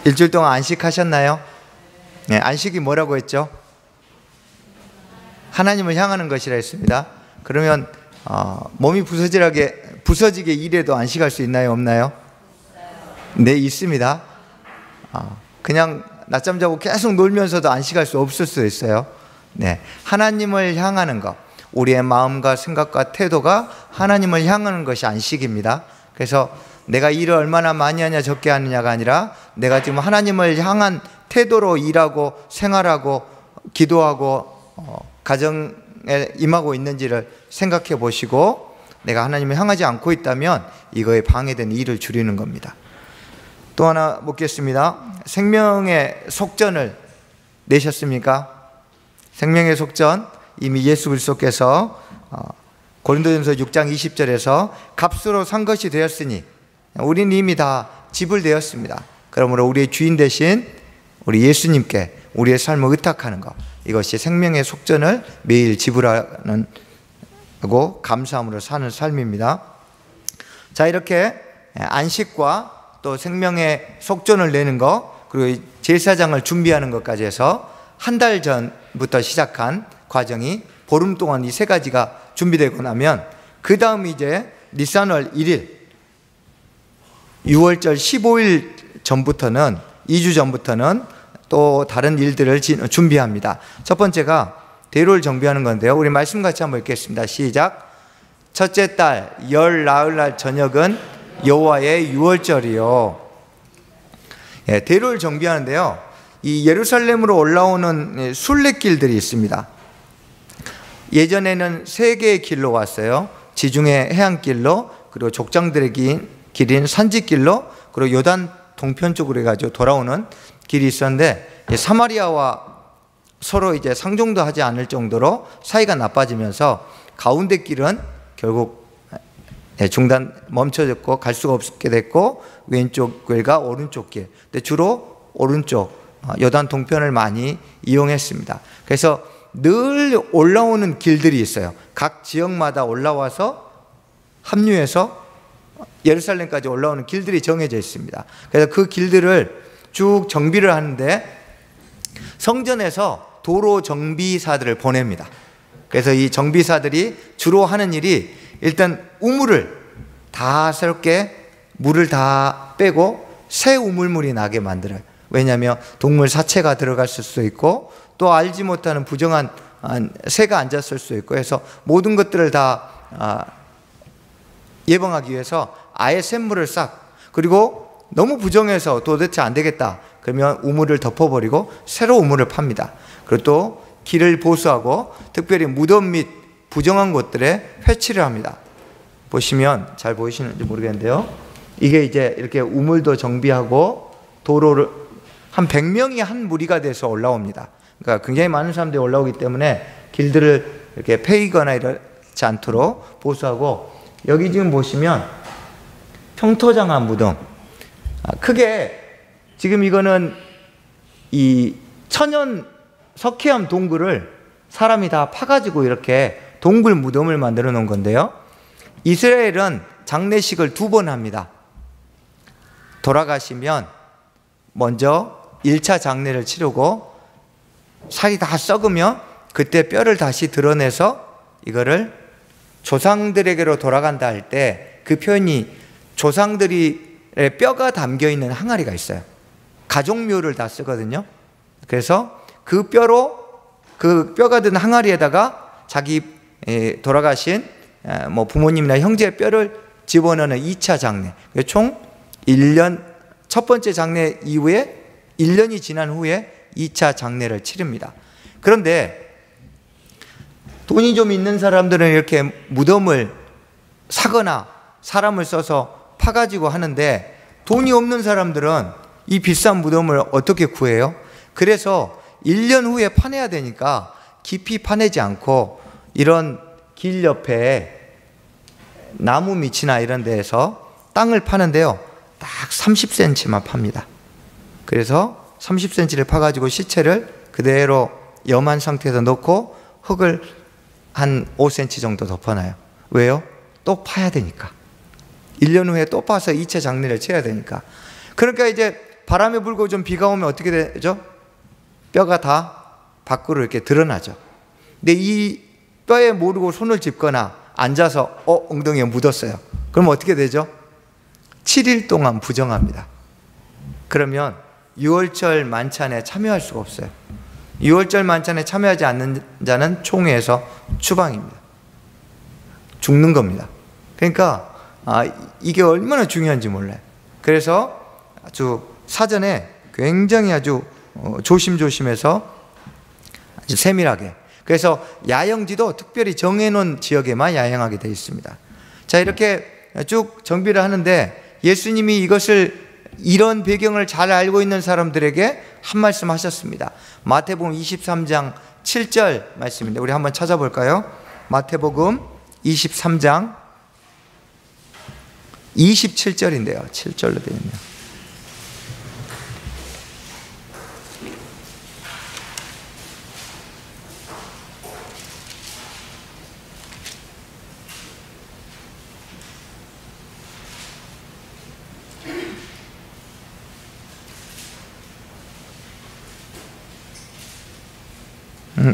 일주일 동안 안식하셨나요? 네, 안식이 뭐라고 했죠? 하나님을 향하는 것이라 했습니다. 그러면 몸이 부서지게 일해도 안식할 수 있나요? 없나요? 네, 있습니다. 그냥 낮잠 자고 계속 놀면서도 안식할 수 없을 수 있어요. 네, 하나님을 향하는 것, 우리의 마음과 생각과 태도가 하나님을 향하는 것이 안식입니다. 그래서 내가 일을 얼마나 많이 하냐 적게 하느냐가 아니라 내가 지금 하나님을 향한 태도로 일하고 생활하고 기도하고 가정에 임하고 있는지를 생각해 보시고, 내가 하나님을 향하지 않고 있다면 이거에 방해된 일을 줄이는 겁니다. 또 하나 묻겠습니다. 생명의 속전을 내셨습니까? 생명의 속전, 이미 예수 그리스도께서 고린도전서 6장 20절에서 값으로 산 것이 되었으니 우리는 이미 다 지불되었습니다. 그러므로 우리의 주인 대신 우리 예수님께 우리의 삶을 의탁하는 것, 이것이 생명의 속전을 매일 지불하는 하고 감사함으로 사는 삶입니다. 자, 이렇게 안식과 또 생명의 속전을 내는 것, 그리고 제사장을 준비하는 것까지 해서 한 달 전부터 시작한 과정이 보름 동안 이 세 가지가 준비되고 나면, 그 다음 이제 니산월 1일 6월절 15일 전부터는, 2주 전부터는 또 다른 일들을 준비합니다. 첫 번째가 대로를 정비하는 건데요, 우리 말씀 같이 한번 읽겠습니다. 시작. 첫째 달 열 나흘날 저녁은 여호와의 유월절이요. 예, 대로를 정비하는데요, 이 예루살렘으로 올라오는 순례길들이 있습니다. 예전에는 세 개의 길로 왔어요. 지중해 해안길로, 그리고 족장들의 길인 산지길로, 그리고 요단 동편 쪽으로 해가지고 돌아오는 길이 있었는데, 사마리아와 서로 이제 상종도 하지 않을 정도로 사이가 나빠지면서 가운데 길은 결국 멈춰졌고 갈 수가 없게 됐고, 왼쪽 길과 오른쪽 길, 근데 주로 오른쪽 요단 동편을 많이 이용했습니다. 그래서 늘 올라오는 길들이 있어요. 각 지역마다 올라와서 합류해서 예루살렘까지 올라오는 길들이 정해져 있습니다. 그래서 그 길들을 쭉 정비를 하는데 성전에서 도로 정비사들을 보냅니다. 그래서 이 정비사들이 주로 하는 일이, 일단 우물을 다 새롭게 물을 다 빼고 새 우물물이 나게 만들어요. 왜냐하면 동물 사체가 들어갔을 수도 있고, 또 알지 못하는 부정한 새가 앉았을 수도 있고 해서 모든 것들을 다 예방하기 위해서 아예 샘물을 싹, 그리고 너무 부정해서 도대체 안 되겠다 그러면 우물을 덮어버리고 새로 우물을 팝니다. 그리고 또 길을 보수하고 특별히 무덤 및 부정한 곳들에 회치를 합니다. 보시면 잘 보이시는지 모르겠는데요, 이게 이제 이렇게 우물도 정비하고 도로를 한 100명이 한 무리가 돼서 올라옵니다. 그러니까 굉장히 많은 사람들이 올라오기 때문에 길들을 이렇게 패이거나 이렇지 않도록 보수하고, 여기 지금 보시면 평토장화 무덤, 크게 지금 이거는 이 천연 석회암 동굴을 사람이 다 파가지고 이렇게 동굴 무덤을 만들어 놓은 건데요, 이스라엘은 장례식을 2번 합니다. 돌아가시면 먼저 1차 장례를 치르고 살이 다 썩으면 그때 뼈를 다시 드러내서 이거를 조상들에게로 돌아간다 할 때 그 표현이 조상들의 뼈가 담겨있는 항아리가 있어요. 가족묘를 다 쓰거든요. 그래서 그 뼈가 든 항아리에다가 자기 돌아가신 부모님이나 형제의 뼈를 집어넣는 2차 장례, 총 1년, 첫 번째 장례 이후에 1년이 지난 후에 2차 장례를 치릅니다. 그런데 돈이 좀 있는 사람들은 이렇게 무덤을 사거나 사람을 써서 파가지고 하는데, 돈이 없는 사람들은 이 비싼 무덤을 어떻게 구해요? 그래서 1년 후에 파내야 되니까 깊이 파내지 않고 이런 길 옆에 나무 밑이나 이런 데에서 땅을 파는데요, 딱 30cm만 팝니다. 그래서 30cm를 파가지고 시체를 그대로 염한 상태에서 넣고 흙을 한 5cm 정도 덮어놔요. 왜요? 또 파야 되니까. 1년 후에 또 파서 2차 장례를 쳐야 되니까. 그러니까 이제 바람이 불고 좀 비가 오면 어떻게 되죠? 뼈가 다 밖으로 이렇게 드러나죠. 근데 이 뼈에 모르고 손을 짚거나 앉아서 엉덩이에 묻었어요. 그럼 어떻게 되죠? 7일 동안 부정합니다. 그러면 유월절 만찬에 참여할 수가 없어요. 유월절 만찬에 참여하지 않는 자는 총회에서 추방입니다. 죽는 겁니다. 그러니까 이게 얼마나 중요한지 몰라요. 그래서 아주 사전에 굉장히 아주 조심조심해서 아주 세밀하게, 그래서 야영지도 특별히 정해놓은 지역에만 야영하게 되어 있습니다. 자, 이렇게 쭉 정비를 하는데 예수님이 이런 배경을 잘 알고 있는 사람들에게 한 말씀 하셨습니다. 마태복음 23장 7절 말씀인데 우리 한번 찾아볼까요? 마태복음 23장 27절인데요. 7절로 되어 있네요.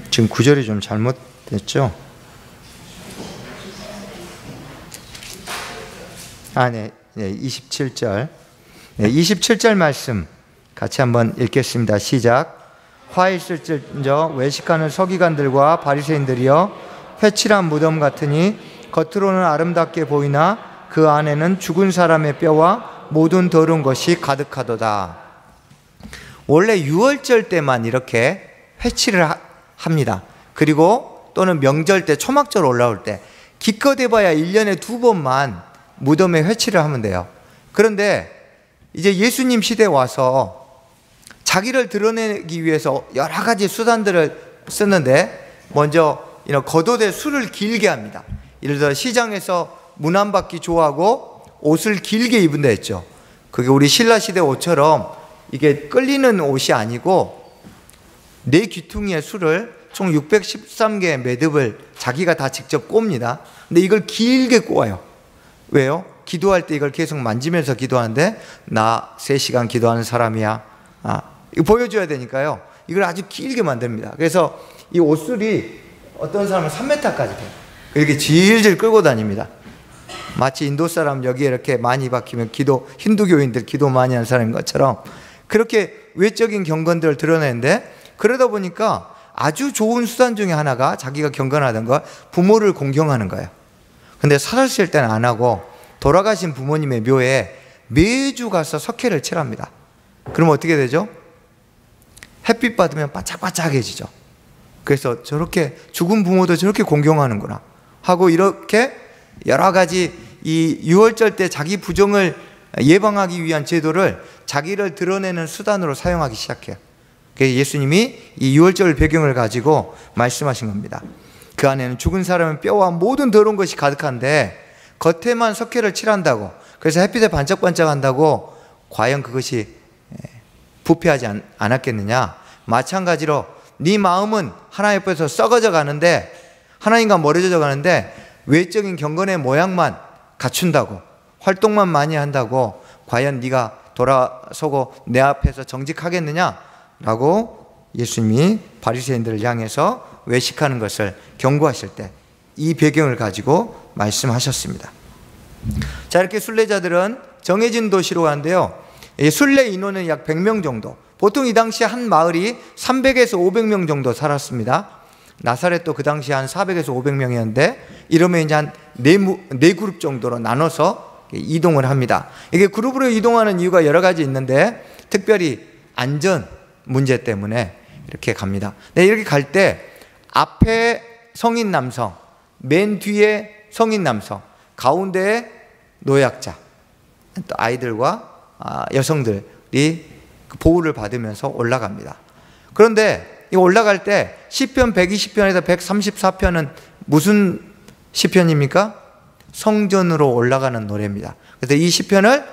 지금 구절이 좀 잘못됐죠? 네, 27절. 네, 27절 말씀 같이 한번 읽겠습니다. 시작. 화 있을진저 외식하는 서기관들과 바리새인들이여, 회칠한 무덤 같으니 겉으로는 아름답게 보이나 그 안에는 죽은 사람의 뼈와 모든 더러운 것이 가득하도다. 원래 유월절 때만 이렇게 회칠을 합니다. 그리고 또는 명절 때, 초막절 올라올 때 기껏 해봐야 1년에 2번만 무덤에 회칠을 하면 돼요. 그런데 이제 예수님 시대에 와서 자기를 드러내기 위해서 여러 가지 수단들을 쓰는데, 먼저 이런 겉옷에 술을 길게 합니다. 예를 들어 시장에서 문 안 받기 좋아하고 옷을 길게 입은다 했죠. 그게 우리 신라 시대 옷처럼 이게 끌리는 옷이 아니고 네 귀퉁이의 술을 총 613개의 매듭을 자기가 다 직접 꼽니다. 근데 이걸 길게 꼽아요. 왜요? 기도할 때 이걸 계속 만지면서 기도하는데 나 3시간 기도하는 사람이야. 이거 보여줘야 되니까요. 이걸 아주 길게 만듭니다. 그래서 이 옷술이 어떤 사람은 3m까지 돼요. 이렇게 질질 끌고 다닙니다. 마치 인도 사람 여기에 이렇게 많이 박히면 힌두교인들 기도 많이 하는 사람인 것처럼 그렇게 외적인 경건들을 드러내는데, 그러다 보니까 아주 좋은 수단 중에 하나가 자기가 경건하던 거, 부모를 공경하는 거예요. 근데 살았을 때는 안 하고 돌아가신 부모님의 묘에 매주 가서 석회를 칠합니다. 그럼 어떻게 되죠? 햇빛 받으면 바짝바짝해지죠. 그래서 저렇게 죽은 부모도 저렇게 공경하는구나 하고, 이렇게 여러 가지 이 유월절 때 자기 부정을 예방하기 위한 제도를 자기를 드러내는 수단으로 사용하기 시작해요. 그래서 예수님이 이 유월절 배경을 가지고 말씀하신 겁니다. 그 안에는 죽은 사람의 뼈와 모든 더러운 것이 가득한데 겉에만 석회를 칠한다고, 그래서 햇빛에 반짝반짝한다고 과연 그것이 부패하지 않았겠느냐? 마찬가지로 네 마음은 하나님 앞에서 썩어져 가는데, 하나님과 멀어져 가는데 외적인 경건의 모양만 갖춘다고, 활동만 많이 한다고 과연 네가 돌아서고 내 앞에서 정직하겠느냐? 라고 예수님이 바리새인들을 향해서 외식하는 것을 경고하실 때 이 배경을 가지고 말씀하셨습니다. 자, 이렇게 순례자들은 정해진 도시로 가는데요, 순례 인원은 약 100명 정도, 보통 이 당시 한 마을이 300에서 500명 정도 살았습니다. 나사렛도 그 당시 한 400에서 500명이었는데 이러면 이제 한 네 그룹 정도로 나눠서 이동을 합니다. 이게 그룹으로 이동하는 이유가 여러 가지 있는데 특별히 안전 문제 때문에 이렇게 갑니다. 네, 이렇게 갈 때 앞에 성인 남성, 맨 뒤에 성인 남성, 가운데에 노약자, 또 아이들과 여성들이 보호를 받으면서 올라갑니다. 그런데 이 올라갈 때 시편 120편에서 134편은 무슨 시편입니까? 성전으로 올라가는 노래입니다. 그래서 이 시편을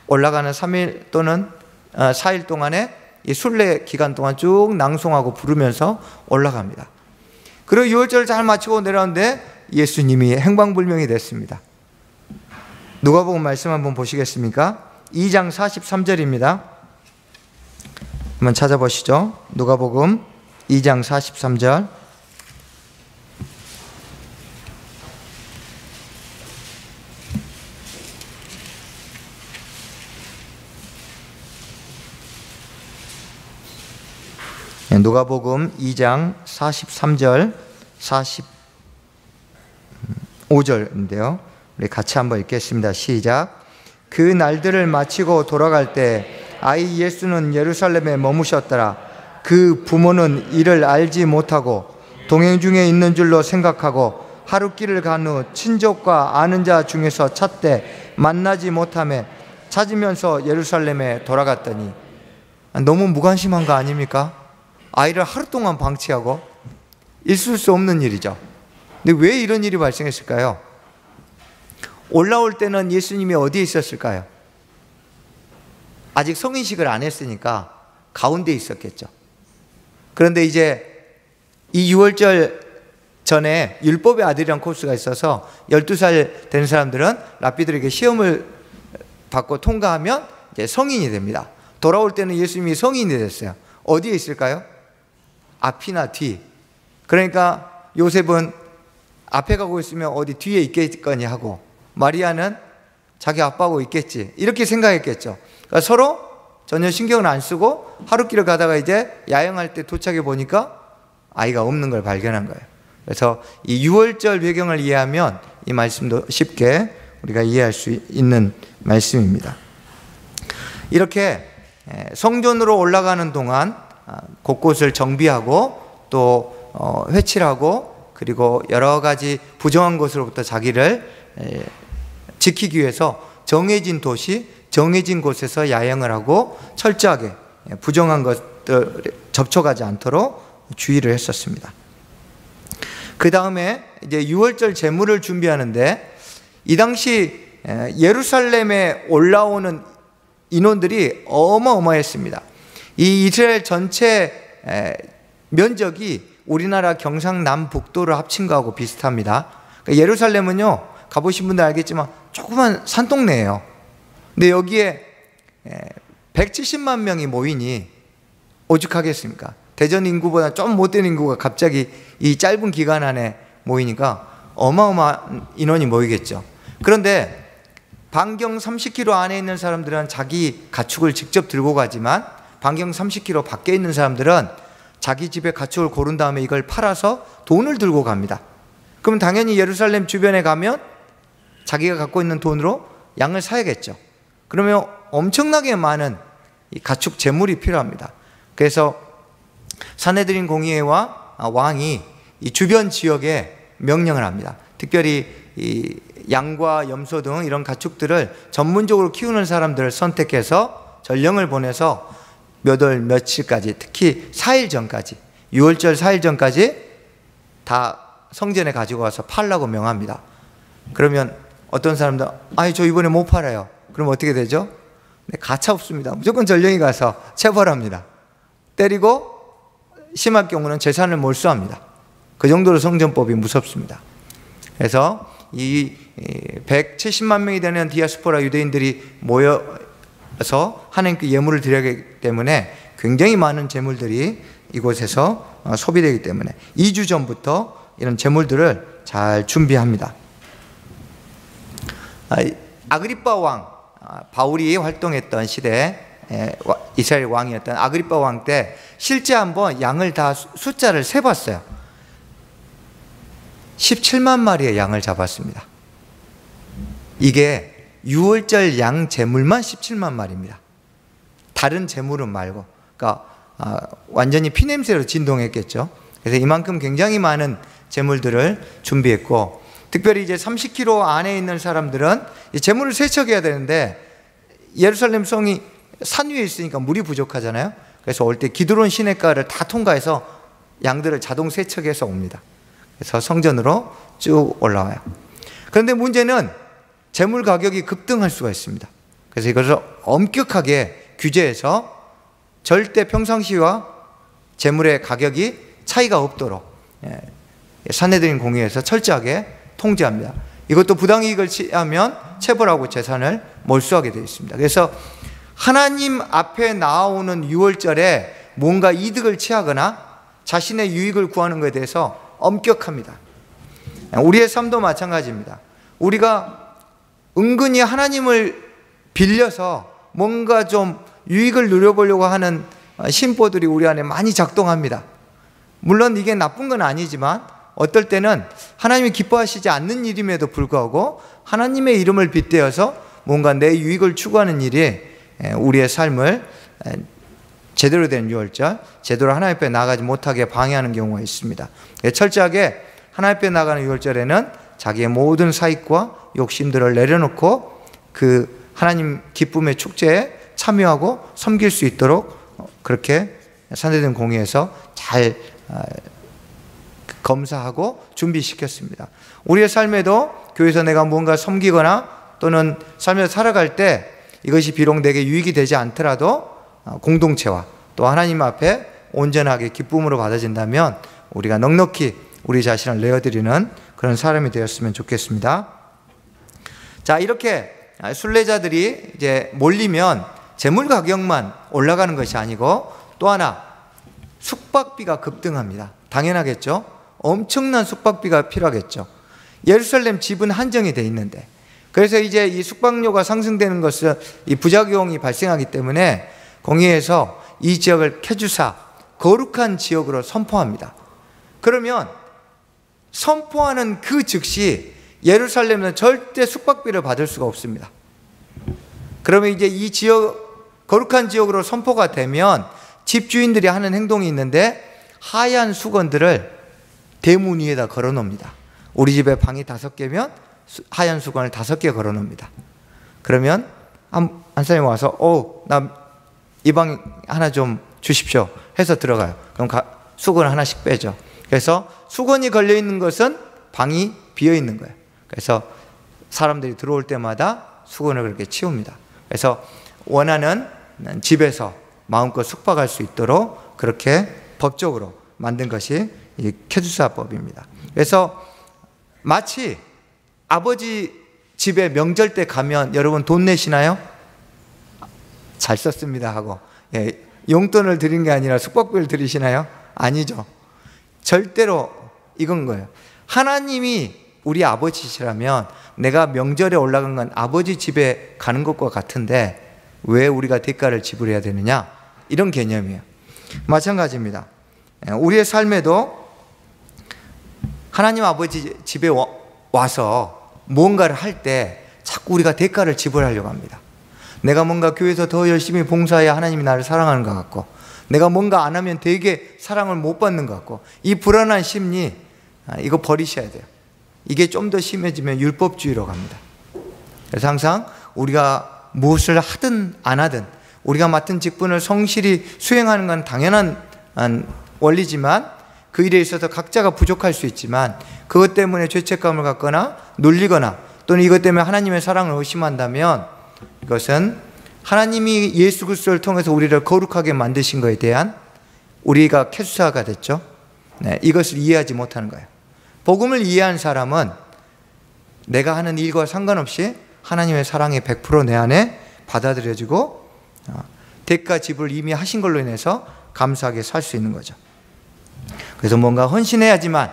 올라가는 3일 또는 4일 동안에 이 순례 기간 동안 쭉 낭송하고 부르면서 올라갑니다. 그리고 유월절을 잘 마치고 내려오는데 예수님이 행방불명이 됐습니다. 누가복음 말씀 한번 보시겠습니까? 2장 43절입니다. 한번 찾아보시죠. 누가복음 2장 43절. 누가복음 2장 43절 45절인데요. 우리 같이 한번 읽겠습니다. 시작. 그 날들을 마치고 돌아갈 때 아이 예수는 예루살렘에 머무셨더라. 그 부모는 이를 알지 못하고 동행 중에 있는 줄로 생각하고 하룻길을 간 후 친족과 아는 자 중에서 찾되 만나지 못하며 찾으면서 예루살렘에 돌아갔더니, 너무 무관심한 거 아닙니까? 아이를 하루 동안 방치하고. 있을 수 없는 일이죠. 근데 왜 이런 일이 발생했을까요? 올라올 때는 예수님이 어디에 있었을까요? 아직 성인식을 안 했으니까 가운데 있었겠죠. 그런데 이제 이 6월절 전에 율법의 아들이라는 코스가 있어서 12살 된 사람들은 랍비들에게 시험을 받고 통과하면 이제 성인이 됩니다. 돌아올 때는 예수님이 성인이 됐어요. 어디에 있을까요? 앞이나 뒤. 그러니까 요셉은 앞에 가고 있으면 어디 뒤에 있겠거니 하고, 마리아는 자기 아빠하고 있겠지, 이렇게 생각했겠죠. 그러니까 서로 전혀 신경을 안 쓰고 하룻길을 가다가 이제 야영할 때 도착해 보니까 아이가 없는 걸 발견한 거예요. 그래서 이 6월절 배경을 이해하면 이 말씀도 쉽게 우리가 이해할 수 있는 말씀입니다. 이렇게 성전으로 올라가는 동안 곳곳을 정비하고 또 회칠하고, 그리고 여러 가지 부정한 것으로부터 자기를 지키기 위해서 정해진 도시, 정해진 곳에서 야영을 하고 철저하게 부정한 것들 접촉하지 않도록 주의를 했었습니다. 그 다음에 이제 6월절 제물을 준비하는데, 이 당시 예루살렘에 올라오는 인원들이 어마어마했습니다. 이 이스라엘 전체 면적이 우리나라 경상남북도를 합친 거하고 비슷합니다. 그러니까 예루살렘은요, 가보신 분들 알겠지만 조그만 산동네예요. 근데 여기에 170만 명이 모이니 오죽하겠습니까? 대전 인구보다 좀 못된 인구가 갑자기 이 짧은 기간 안에 모이니까 어마어마한 인원이 모이겠죠. 그런데 반경 30km 안에 있는 사람들은 자기 가축을 직접 들고 가지만, 반경 30km 밖에 있는 사람들은 자기 집에 가축을 고른 다음에 이걸 팔아서 돈을 들고 갑니다. 그럼 당연히 예루살렘 주변에 가면 자기가 갖고 있는 돈으로 양을 사야겠죠. 그러면 엄청나게 많은 이 가축 제물이 필요합니다. 그래서 산헤드린 공의회와 왕이 이 주변 지역에 명령을 합니다. 특별히 이 양과 염소 등 이런 가축들을 전문적으로 키우는 사람들을 선택해서 전령을 보내서 몇 월 며칠까지, 특히 4일 전까지, 6월절 4일 전까지 다 성전에 가지고 와서 팔라고 명합니다. 그러면 어떤 사람들, 아니 저 이번에 못 팔아요. 그럼 어떻게 되죠? 네, 가차 없습니다. 무조건 전령이 가서 체벌합니다. 때리고 심할 경우는 재산을 몰수합니다. 그 정도로 성전법이 무섭습니다. 그래서 이 170만 명이 되는 디아스포라 유대인들이 모여서 하나님께 예물을 드려야 하기 때문에 굉장히 많은 제물들이 이곳에서 소비되기 때문에 2주 전부터 이런 제물들을 잘 준비합니다. 아그리빠 왕, 바울이 활동했던 시대 이스라엘 왕이었던 아그리빠 왕 때 실제 한번 양을 다 숫자를 세봤어요. 17만 마리의 양을 잡았습니다. 이게 6월절 양 제물만 17만 마리입니다. 다른 제물은 말고. 그러니까 완전히 피냄새로 진동했겠죠. 그래서 이만큼 굉장히 많은 제물들을 준비했고, 특별히 이제 30km 안에 있는 사람들은 제물을 세척해야 되는데 예루살렘 성이 산 위에 있으니까 물이 부족하잖아요. 그래서 올 때 기드론 시내가를 다 통과해서 양들을 자동 세척해서 옵니다. 그래서 성전으로 쭉 올라와요. 그런데 문제는 제물 가격이 급등할 수가 있습니다. 그래서 이것을 엄격하게 규제해서 절대 평상시와 제물의 가격이 차이가 없도록 산헤드린 공의회에서 철저하게 통제합니다. 이것도 부당이익을 취하면 체벌하고 재산을 몰수하게 되어 있습니다. 그래서 하나님 앞에 나오는 유월절에 뭔가 이득을 취하거나 자신의 유익을 구하는 것에 대해서 엄격합니다. 우리의 삶도 마찬가지입니다. 우리가 은근히 하나님을 빌려서 뭔가 좀 유익을 누려보려고 하는 심보들이 우리 안에 많이 작동합니다. 물론 이게 나쁜 건 아니지만 어떨 때는 하나님이 기뻐하시지 않는 일임에도 불구하고 하나님의 이름을 빗대어서 뭔가 내 유익을 추구하는 일이 우리의 삶을 제대로 된 유월절, 제대로 하나님 앞에 나가지 못하게 방해하는 경우가 있습니다. 철저하게 하나님 앞에 나가는 유월절에는 자기의 모든 사익과 욕심들을 내려놓고 그 하나님 기쁨의 축제에 참여하고 섬길 수 있도록 그렇게 산대된 공의에서 잘 검사하고 준비시켰습니다. 우리의 삶에도 교회에서 내가 뭔가 섬기거나 또는 삶에서 살아갈 때 이것이 비록 내게 유익이 되지 않더라도 공동체와 또 하나님 앞에 온전하게 기쁨으로 받아진다면 우리가 넉넉히 우리 자신을 내어드리는 그런 사람이 되었으면 좋겠습니다. 자, 이렇게 순례자들이 이제 몰리면 재물 가격만 올라가는 것이 아니고 또 하나 숙박비가 급등합니다. 당연하겠죠. 엄청난 숙박비가 필요하겠죠. 예루살렘 집은 한정이 돼 있는데, 그래서 이제 이 숙박료가 상승되는 것은 이 부작용이 발생하기 때문에 공의회에서 이 지역을 케주사, 거룩한 지역으로 선포합니다. 그러면 선포하는 그 즉시 예루살렘은 절대 숙박비를 받을 수가 없습니다. 그러면 이제 이 지역, 거룩한 지역으로 선포가 되면 집주인들이 하는 행동이 있는데 하얀 수건들을 대문 위에다 걸어 놓습니다. 우리 집에 방이 5개면 하얀 수건을 5개 걸어 놓습니다. 그러면 한 사람이 와서 나 이 방 하나 좀 주십시오 해서 들어가요. 그럼 수건을 하나씩 빼죠. 그래서 수건이 걸려 있는 것은 방이 비어 있는 거예요. 그래서 사람들이 들어올 때마다 수건을 그렇게 치웁니다. 그래서 원하는 집에서 마음껏 숙박할 수 있도록 그렇게 법적으로 만든 것이 이 케두사법입니다. 그래서 마치 아버지 집에 명절 때 가면 여러분 돈 내시나요? 잘 썼습니다 하고 용돈을 드린 게 아니라 숙박비를 드리시나요? 아니죠. 절대로 이건 거예요. 하나님이 우리 아버지시라면 내가 명절에 올라간 건 아버지 집에 가는 것과 같은데 왜 우리가 대가를 지불해야 되느냐? 이런 개념이에요. 마찬가지입니다. 우리의 삶에도 하나님 아버지 집에 와서 뭔가를 할 때 자꾸 우리가 대가를 지불하려고 합니다. 내가 뭔가 교회에서 더 열심히 봉사해야 하나님이 나를 사랑하는 것 같고, 내가 뭔가 안 하면 되게 사랑을 못 받는 것 같고, 이 불안한 심리, 이거 버리셔야 돼요. 이게 좀 더 심해지면 율법주의로 갑니다. 그래서 항상 우리가 무엇을 하든 안 하든 우리가 맡은 직분을 성실히 수행하는 건 당연한 원리지만 그 일에 있어서 각자가 부족할 수 있지만 그것 때문에 죄책감을 갖거나 눌리거나 또는 이것 때문에 하나님의 사랑을 의심한다면 이것은 하나님이 예수 그리스도를 통해서 우리를 거룩하게 만드신 것에 대한 우리가 캐수사가 됐죠. 이것을 이해하지 못하는 거예요. 복음을 이해한 사람은 내가 하는 일과 상관없이 하나님의 사랑이 100% 내 안에 받아들여지고 대가 지불 이미 하신 걸로 인해서 감사하게 살 수 있는 거죠. 그래서 뭔가 헌신해야지만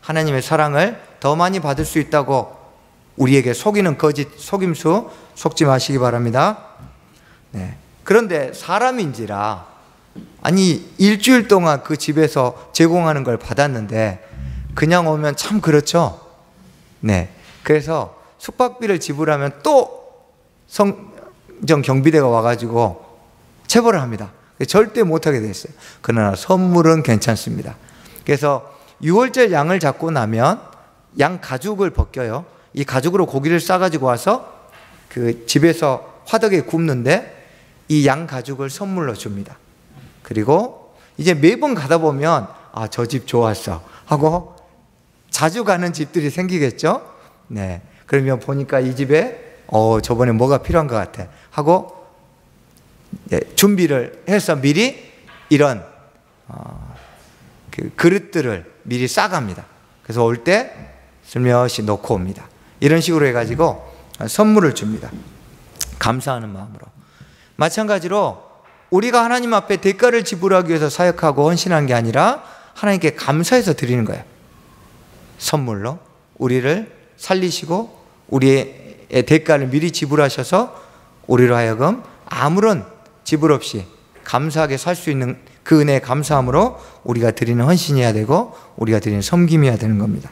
하나님의 사랑을 더 많이 받을 수 있다고 우리에게 속이는 거짓 속임수 속지 마시기 바랍니다. 그런데 사람인지라 일주일 동안 그 집에서 제공하는 걸 받았는데 그냥 오면 참 그렇죠. 그래서 숙박비를 지불하면 또 성정 경비대가 와가지고 체벌을 합니다. 절대 못하게 돼 있어요. 그러나 선물은 괜찮습니다. 그래서 6월절 양을 잡고 나면 양 가죽을 벗겨요. 이 가죽으로 고기를 싸가지고 와서 그 집에서 화덕에 굽는데 이 양 가죽을 선물로 줍니다. 그리고 이제 매번 가다 보면 저 집 좋았어 하고 자주 가는 집들이 생기겠죠. 그러면 보니까 이 집에 저번에 뭐가 필요한 것 같아 하고 준비를 해서 미리 이런 그 그릇들을 미리 싸갑니다. 그래서 올 때 슬며시 놓고 옵니다. 이런 식으로 해가지고 선물을 줍니다. 감사하는 마음으로. 마찬가지로 우리가 하나님 앞에 대가를 지불하기 위해서 사역하고 헌신한 게 아니라 하나님께 감사해서 드리는 거예요. 선물로 우리를 살리시고 우리의 대가를 미리 지불하셔서 우리로 하여금 아무런 지불 없이 감사하게 살 수 있는 그 은혜에 감사함으로 우리가 드리는 헌신이어야 되고 우리가 드리는 섬김이어야 되는 겁니다.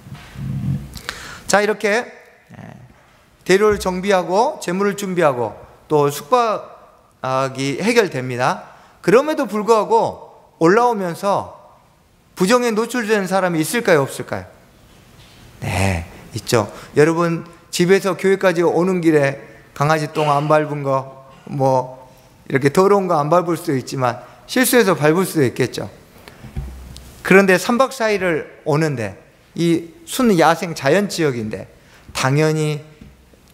자, 이렇게 대로를 정비하고 재물을 준비하고 또 숙박이 해결됩니다. 그럼에도 불구하고 올라오면서 부정에 노출되는 사람이 있을까요, 없을까요? 네, 있죠. 여러분 집에서 교회까지 오는 길에 강아지 똥 안 밟은 거, 뭐 이렇게 더러운 거 안 밟을 수도 있지만 실수해서 밟을 수도 있겠죠. 그런데 3박 4일을 오는데 이 순 야생 자연 지역인데 당연히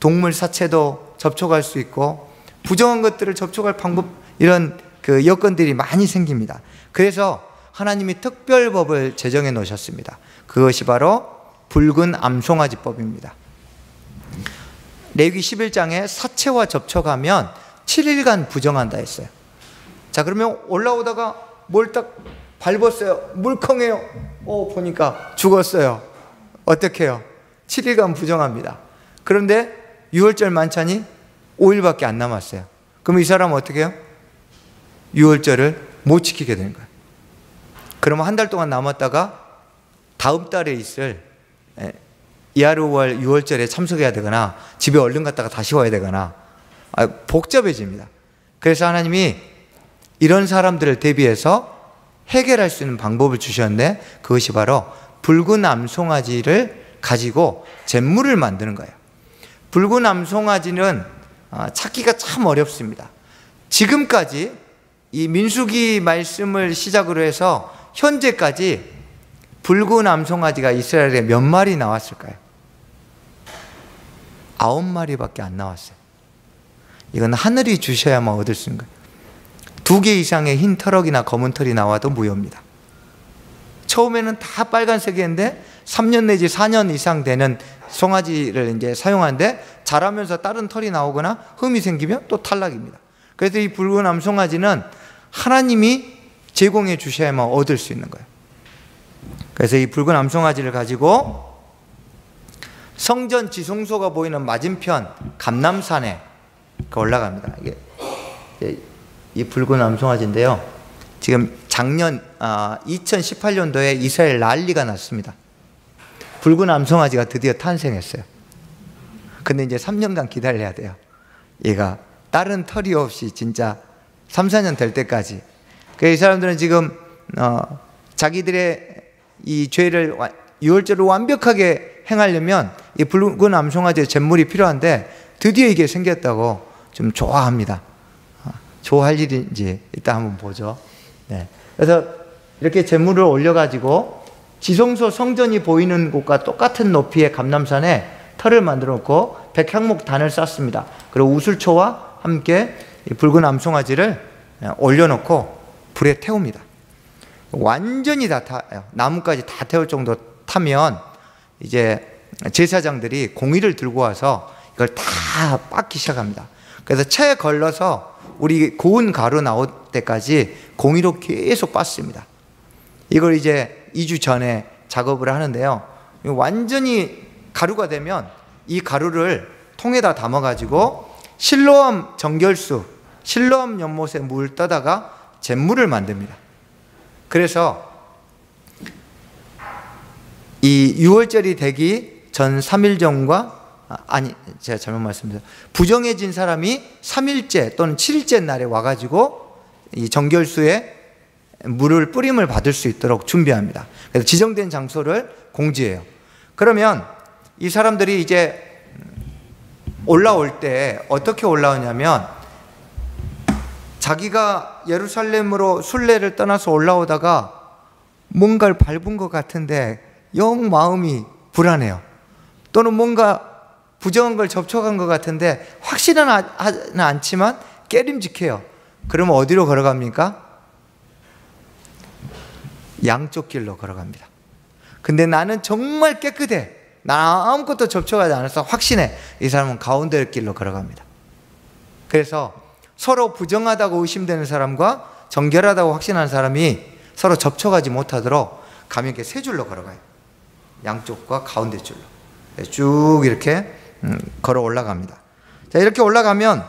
동물 사체도 접촉할 수 있고 부정한 것들을 접촉할 방법, 이런 그 여건들이 많이 생깁니다. 그래서 하나님이 특별법을 제정해 놓으셨습니다. 그것이 바로 붉은 암송아지법입니다. 레위기 11장에 사체와 접촉하면 7일간 부정한다 했어요. 자, 그러면 올라오다가 뭘 딱 밟았어요. 물컹해요. 보니까 죽었어요. 어떻게 해요? 7일간 부정합니다. 그런데 유월절 만찬이 5일밖에 안 남았어요. 그럼 이 사람은 어떻게 해요? 유월절을 못 지키게 되는 거예요. 그러면 한 달 동안 남았다가 다음 달에 있을 이하루월 유월절에 참석해야 되거나 집에 얼른 갔다가 다시 와야 되거나 복잡해집니다. 그래서 하나님이 이런 사람들을 대비해서 해결할 수 있는 방법을 주셨는데 그것이 바로 붉은 암송아지를 가지고 잿물을 만드는 거예요. 붉은 암송아지는 찾기가 참 어렵습니다. 지금까지 이 민수기 말씀을 시작으로 해서 현재까지 붉은 암송아지가 이스라엘에 몇 마리 나왔을까요? 9마리밖에 안 나왔어요. 이건 하늘이 주셔야만 얻을 수 있는 거예요. 2개 이상의 흰 털럭이나 검은 털이 나와도 무효입니다. 처음에는 다 빨간색이었는데 3년 내지 4년 이상 되는 송아지를 이제 사용하는데 자라면서 다른 털이 나오거나 흠이 생기면 또 탈락입니다. 그래서 이 붉은 암송아지는 하나님이 제공해 주셔야만 얻을 수 있는 거예요. 그래서 이 붉은 암송아지를 가지고 성전 지성소가 보이는 맞은편 감람산에 올라갑니다. 이게 이 붉은 암송아지인데요. 지금 작년 2018년도에 이스라엘 난리가 났습니다. 붉은 암송아지가 드디어 탄생했어요. 근데 이제 3년간 기다려야 돼요. 얘가 다른 털이 없이 진짜 3, 4년 될 때까지. 그래서 이 사람들은 지금 자기들의 이 죄를 유월절을 완벽하게 행하려면 이 붉은 암송아지의 잿물이 필요한데 드디어 이게 생겼다고 좀 좋아합니다. 좋아할 일인지 이따 한번 보죠. 네. 그래서 이렇게 잿물을 올려가지고 지성소 성전이 보이는 곳과 똑같은 높이의 감람산에 털을 만들어 놓고 백향목단을 쌓습니다. 그리고 우슬초와 함께 이 붉은 암송아지를 올려놓고 불에 태웁니다. 완전히 다 타요. 나무까지 다 태울 정도 타면 이제 제사장들이 공의를 들고 와서 이걸 다 빻기 시작합니다. 그래서 차에 걸러서 우리 고운 가루 나올 때까지 공의로 계속 빻습니다. 이걸 이제 2주 전에 작업을 하는데요. 완전히 가루가 되면 이 가루를 통에다 담아가지고 실로암 정결수, 실로암 연못에 물 떠다가 잿물을 만듭니다. 그래서 이 유월절이 되기 전 3일 전과 제가 잘못 말씀드렸어요. 부정해진 사람이 3일째 또는 7일째 날에 와가지고 이 정결수에 물을 뿌림을 받을 수 있도록 준비합니다. 그래서 지정된 장소를 공지해요. 그러면 이 사람들이 이제 올라올 때 어떻게 올라오냐면 자기가 예루살렘으로 순례를 떠나서 올라오다가 뭔가를 밟은 것 같은데 영 마음이 불안해요. 또는 뭔가 부정한 걸 접촉한 것 같은데 확실은 않지만 깨림직해요. 그러면 어디로 걸어갑니까? 양쪽 길로 걸어갑니다. 근데 나는 정말 깨끗해. 나 아무것도 접촉하지 않아서 확신해. 이 사람은 가운데 길로 걸어갑니다. 그래서 서로 부정하다고 의심되는 사람과 정결하다고 확신하는 사람이 서로 접촉하지 못하도록 가면 이렇게 세 줄로 걸어가요. 양쪽과 가운데 줄로 쭉 이렇게 걸어 올라갑니다. 자, 이렇게 올라가면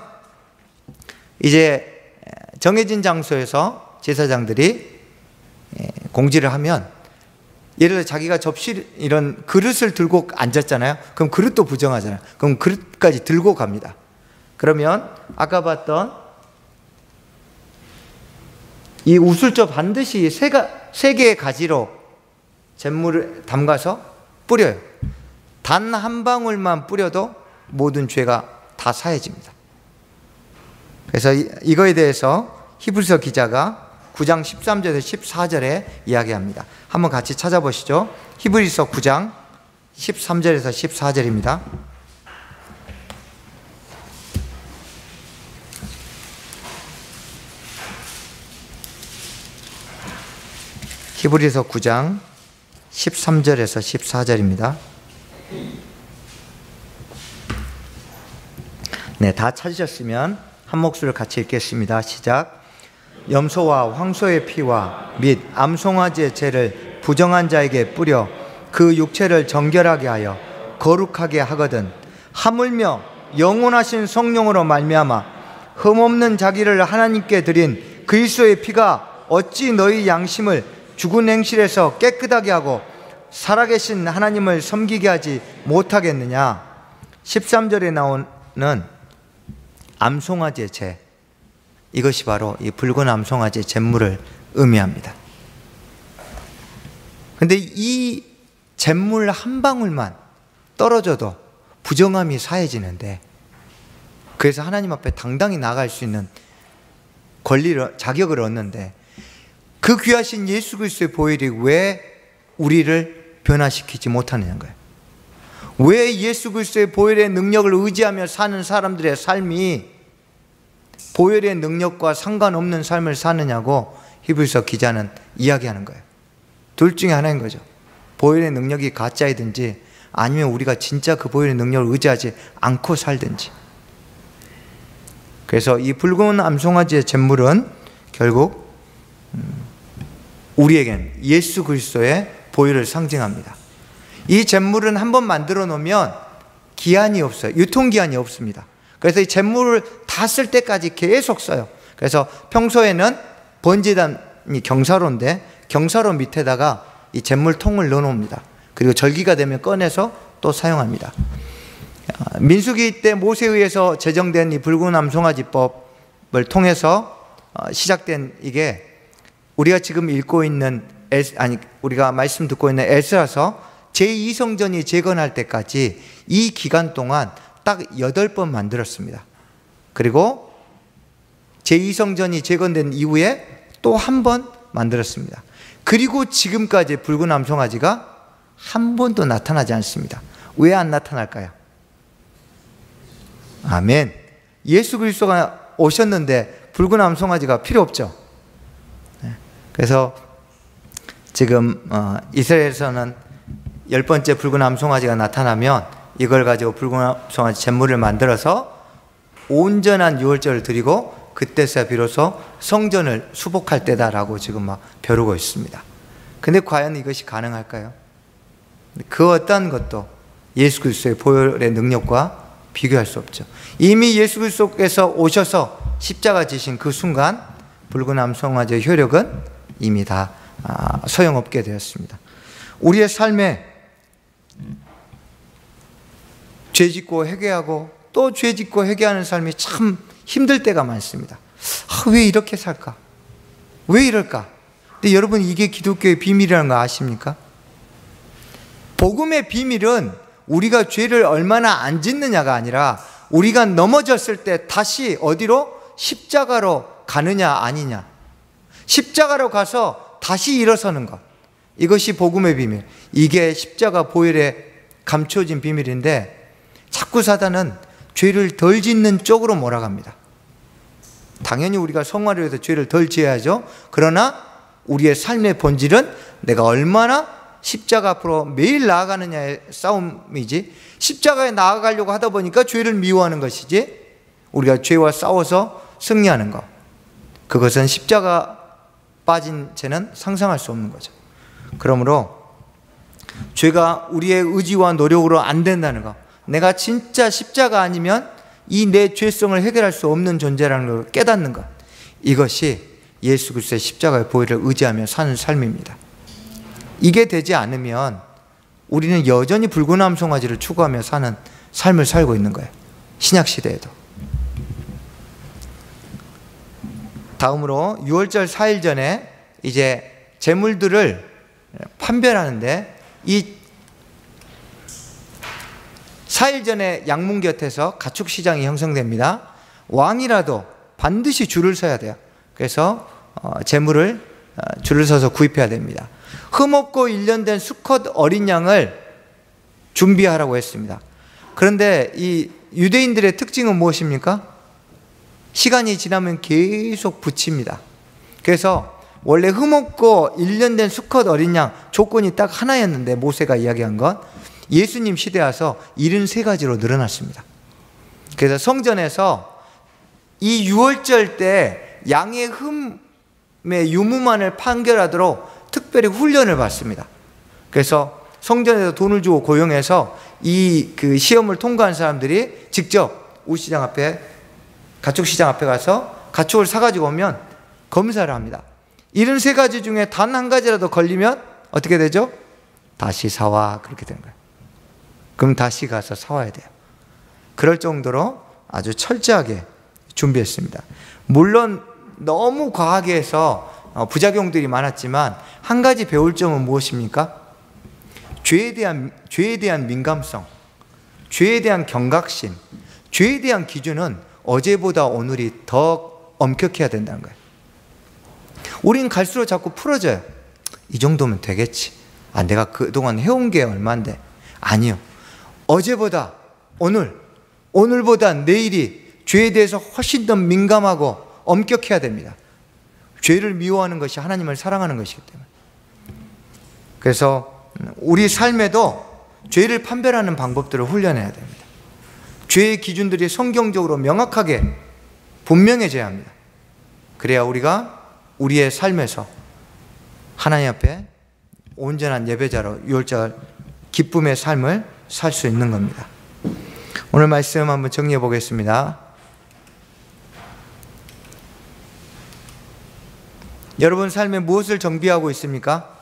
이제 정해진 장소에서 제사장들이 공지를 하면, 예를 들어 자기가 접시 이런 그릇을 들고 앉았잖아요. 그럼 그릇도 부정하잖아요. 그럼 그릇까지 들고 갑니다. 그러면 아까 봤던 이 우슬조 반드시 세 개의 가지로 잿물을 담가서 뿌려요. 단 한 방울만 뿌려도 모든 죄가 다 사해집니다. 그래서 이거에 대해서 히브리서 기자가 9장 13절에서 14절에 이야기합니다. 한번 같이 찾아보시죠. 히브리서 9장 13절에서 14절입니다. 히브리서 9장 13절에서 14절입니다. 네, 다 찾으셨으면 한 목소리를 같이 읽겠습니다. 시작. 염소와 황소의 피와 및 암송아지의 죄를 부정한 자에게 뿌려 그 육체를 정결하게 하여 거룩하게 하거든 하물며 영원하신 성령으로 말미암아 흠없는 자기를 하나님께 드린 그리스도의 피가 어찌 너희 양심을 죽은 행실에서 깨끗하게 하고 살아계신 하나님을 섬기게 하지 못하겠느냐. 13절에 나오는 암송아지의 죄, 이것이 바로 이 붉은 암송아지의 잿물을 의미합니다. 그런데 이 잿물 한 방울만 떨어져도 부정함이 사해지는데, 그래서 하나님 앞에 당당히 나갈 수 있는 권리를, 자격을 얻는데, 그 귀하신 예수 그리스도의 보혈이 왜 우리를 변화시키지 못하느냐는 거예요. 왜 예수 그리스도의 보혈의 능력을 의지하며 사는 사람들의 삶이 보혈의 능력과 상관없는 삶을 사느냐고 히브리서 기자는 이야기하는 거예요. 둘 중에 하나인 거죠. 보혈의 능력이 가짜이든지 아니면 우리가 진짜 그 보혈의 능력을 의지하지 않고 살든지. 그래서 이 붉은 암송아지의 잿물은 결국 우리에겐 예수 그리스도의 보혈을 상징합니다. 이 잿물은 한번 만들어 놓으면 기한이 없어요. 유통기한이 없습니다. 그래서 이 잿물을 다 쓸 때까지 계속 써요. 그래서 평소에는 번제단이 경사로인데 경사로 밑에다가 이 잿물통을 넣어 놓습니다. 그리고 절기가 되면 꺼내서 또 사용합니다. 민수기 때 모세에 의해서 제정된 이 붉은 암송아지법을 통해서 시작된 이게 우리가 지금 읽고 있는 우리가 말씀 듣고 있는 에스라서 제2성전이 재건할 때까지 이 기간 동안 딱 8번 만들었습니다. 그리고 제2성전이 재건된 이후에 또 한 번 만들었습니다. 그리고 지금까지 붉은 암송아지가 한 번도 나타나지 않습니다. 왜 안 나타날까요? 아멘. 예수 그리스도가 오셨는데 붉은 암송아지가 필요 없죠. 그래서 지금 이스라엘에서는 10번째 붉은 암송아지가 나타나면 이걸 가지고 붉은 암송아지 잿물을 만들어서 온전한 유월절을 드리고 그때서야 비로소 성전을 수복할 때다라고 지금 막 벼르고 있습니다. 근데 과연 이것이 가능할까요? 그 어떤 것도 예수 그리스도의 보혈의 능력과 비교할 수 없죠. 이미 예수 그리스도께서 오셔서 십자가 지신 그 순간 붉은 암송아지의 효력은 이미 다 소용없게 되었습니다. 우리의 삶에 죄짓고 회개하고 또 죄짓고 회개하는 삶이 참 힘들 때가 많습니다. 왜 이렇게 살까? 왜 이럴까? 근데 여러분, 이게 기독교의 비밀이라는 거 아십니까? 복음의 비밀은 우리가 죄를 얼마나 안 짓느냐가 아니라 우리가 넘어졌을 때 다시 어디로? 십자가로 가느냐 아니냐. 십자가로 가서 다시 일어서는 것, 이것이 복음의 비밀. 이게 십자가 보혈에 감춰진 비밀인데 자꾸 사단은 죄를 덜 짓는 쪽으로 몰아갑니다. 당연히 우리가 성화를 해서 죄를 덜 지어야죠. 그러나 우리의 삶의 본질은 내가 얼마나 십자가 앞으로 매일 나아가느냐의 싸움이지, 십자가에 나아가려고 하다 보니까 죄를 미워하는 것이지, 우리가 죄와 싸워서 승리하는 것, 그것은 십자가 빠진 채는 상상할 수 없는 거죠. 그러므로 죄가 우리의 의지와 노력으로 안 된다는 것, 내가 진짜 십자가 아니면 이 내 죄성을 해결할 수 없는 존재라는 걸 깨닫는 것, 이것이 예수 그리스도의 십자가의 보혈을 의지하며 사는 삶입니다. 이게 되지 않으면 우리는 여전히 불구남 송아지를 추구하며 사는 삶을 살고 있는 거예요. 신약 시대에도. 다음으로 6월절 4일 전에 이제 제물들을 판별하는데, 이 4일 전에 양문 곁에서 가축 시장이 형성됩니다. 왕이라도 반드시 줄을 서야 돼요. 그래서 제물을 줄을 서서 구입해야 됩니다. 흠없고 1년 된 수컷 어린 양을 준비하라고 했습니다. 그런데 이 유대인들의 특징은 무엇입니까? 시간이 지나면 계속 붙입니다. 그래서 원래 흠없고 1년 된 수컷 어린 양 조건이 딱 하나였는데, 모세가 이야기한 것, 예수님 시대 와서 73가지로 늘어났습니다. 그래서 성전에서 이 6월절 때 양의 흠의 유무만을 판결하도록 특별히 훈련을 받습니다. 그래서 성전에서 돈을 주고 고용해서 이 시험을 통과한 사람들이 직접 우시장 앞에, 가축 시장 앞에 가서 가축을 사가지고 오면 검사를 합니다. 73가지 중에 단 한 가지라도 걸리면 어떻게 되죠? 다시 사와, 그렇게 되는 거예요. 그럼 다시 가서 사와야 돼요. 그럴 정도로 아주 철저하게 준비했습니다. 물론 너무 과하게 해서 부작용들이 많았지만 한 가지 배울 점은 무엇입니까? 죄에 대한 민감성, 죄에 대한 경각심, 죄에 대한 기준은 어제보다 오늘이 더 엄격해야 된다는 거예요. 우린 갈수록 자꾸 풀어져요. 이 정도면 되겠지. 내가 그동안 해온 게 얼만데. 아니요. 어제보다 오늘, 오늘보다 내일이 죄에 대해서 훨씬 더 민감하고 엄격해야 됩니다. 죄를 미워하는 것이 하나님을 사랑하는 것이기 때문에. 그래서 우리 삶에도 죄를 판별하는 방법들을 훈련해야 됩니다. 죄의 기준들이 성경적으로 명확하게 분명해져야 합니다. 그래야 우리가 우리의 삶에서 하나님 앞에 온전한 예배자로 6월절 기쁨의 삶을 살 수 있는 겁니다. 오늘 말씀 한번 정리해 보겠습니다. 여러분 삶에 무엇을 정비하고 있습니까?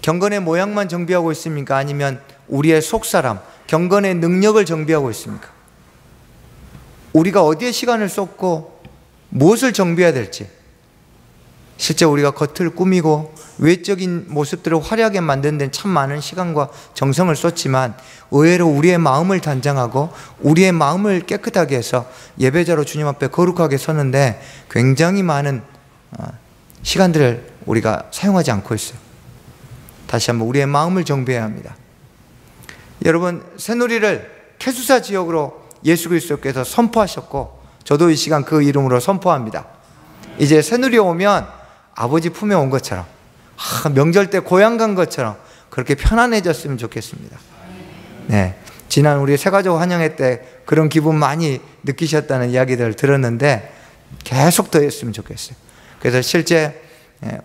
경건의 모양만 정비하고 있습니까? 아니면 우리의 속사람, 경건의 능력을 정비하고 있습니까? 우리가 어디에 시간을 쏟고 무엇을 정비해야 될지, 실제 우리가 겉을 꾸미고 외적인 모습들을 화려하게 만드는 데는 참 많은 시간과 정성을 쏟지만, 의외로 우리의 마음을 단장하고 우리의 마음을 깨끗하게 해서 예배자로 주님 앞에 거룩하게 서는데 굉장히 많은 시간들을 우리가 사용하지 않고 있어요. 다시 한번 우리의 마음을 정비해야 합니다. 여러분, 새누리를 캐수사 지역으로 예수 그리스도께서 선포하셨고, 저도 이 시간 그 이름으로 선포합니다. 이제 새누리 오면 아버지 품에 온 것처럼, 명절 때 고향 간 것처럼 그렇게 편안해졌으면 좋겠습니다. 네, 지난 우리 새가족 환영회 때 그런 기분 많이 느끼셨다는 이야기들을 들었는데 계속 더 했으면 좋겠어요. 그래서 실제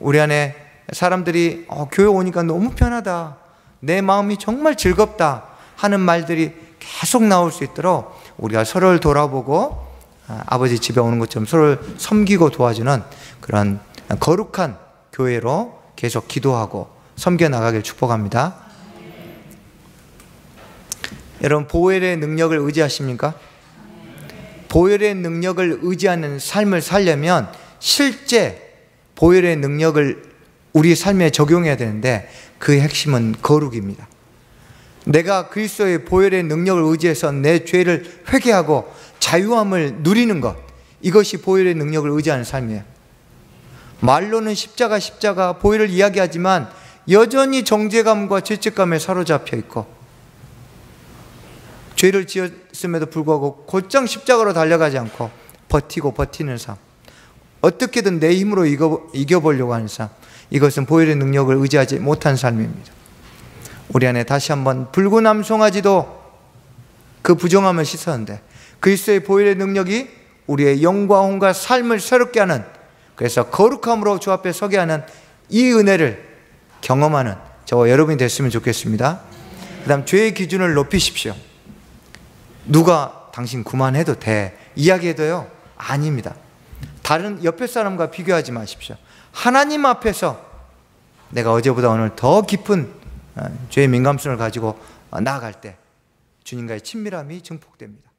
우리 안에 사람들이 교회 오니까 너무 편하다, 내 마음이 정말 즐겁다 하는 말들이 계속 나올 수 있도록 우리가 서로를 돌아보고 아버지 집에 오는 것처럼 서로를 섬기고 도와주는 그런 거룩한 교회로 계속 기도하고 섬겨나가길 축복합니다. 여러분, 보혈의 능력을 의지하십니까? 보혈의 능력을 의지하는 삶을 살려면 실제 보혈의 능력을 우리 삶에 적용해야 되는데, 그 핵심은 거룩입니다. 내가 그리스도의 보혈의 능력을 의지해서 내 죄를 회개하고 자유함을 누리는 것, 이것이 보혈의 능력을 의지하는 삶이에요. 말로는 십자가 보혈을 이야기하지만 여전히 정죄감과 죄책감에 사로잡혀 있고, 죄를 지었음에도 불구하고 곧장 십자가로 달려가지 않고 버티는 삶, 어떻게든 내 힘으로 이겨보려고 하는 삶, 이것은 보혈의 능력을 의지하지 못한 삶입니다. 우리 안에 다시 한번 붉은 암송아지도 그 부정함을 씻었는데 그리스도의 보혈의 능력이 우리의 영과 혼과 삶을 새롭게 하는, 그래서 거룩함으로 주 앞에 서게 하는 이 은혜를 경험하는 저와 여러분이 됐으면 좋겠습니다. 그 다음, 죄의 기준을 높이십시오. 누가 당신 그만해도 돼 이야기해도요, 아닙니다. 다른 옆에 사람과 비교하지 마십시오. 하나님 앞에서 내가 어제보다 오늘 더 깊은 죄의 민감성을 가지고 나아갈 때 주님과의 친밀함이 증폭됩니다.